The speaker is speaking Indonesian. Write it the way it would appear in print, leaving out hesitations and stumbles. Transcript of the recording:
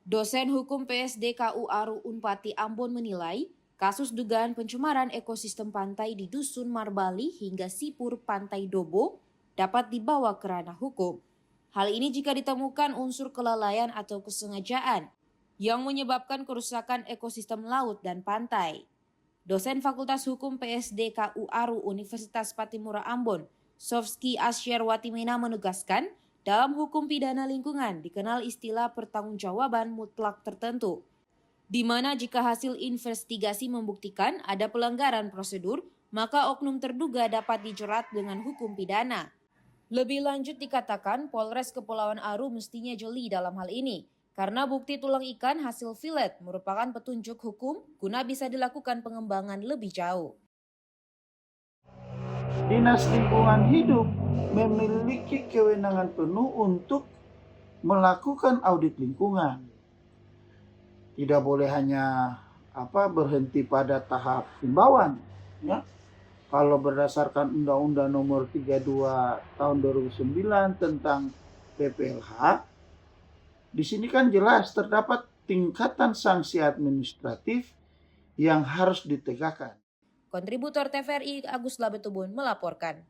Dosen Hukum PSDKU Aru Unpati Ambon menilai, kasus dugaan pencemaran ekosistem pantai di Dusun Marbali hingga Sipur Pantai Dobo dapat dibawa ke ranah hukum. Hal ini jika ditemukan unsur kelalaian atau kesengajaan yang menyebabkan kerusakan ekosistem laut dan pantai. Dosen Fakultas Hukum PSDKU Aru Universitas Patimura Ambon, Sofsky Asyarwatimena menegaskan, dalam hukum pidana lingkungan dikenal istilah pertanggungjawaban mutlak tertentu, di mana jika hasil investigasi membuktikan ada pelanggaran prosedur, maka oknum terduga dapat dijerat dengan hukum pidana. Lebih lanjut dikatakan Polres Kepulauan Aru mestinya jeli dalam hal ini, karena bukti tulang ikan hasil filet merupakan petunjuk hukum guna bisa dilakukan pengembangan lebih jauh. Dinas Lingkungan Hidup memiliki kewenangan penuh untuk melakukan audit lingkungan. Tidak boleh hanya berhenti pada tahap himbauan, ya. Kalau berdasarkan Undang-Undang Nomor 32 Tahun 2009 tentang PPLH, di sini kan jelas terdapat tingkatan sanksi administratif yang harus ditegakkan. Kontributor TVRI Agus Labetubun melaporkan.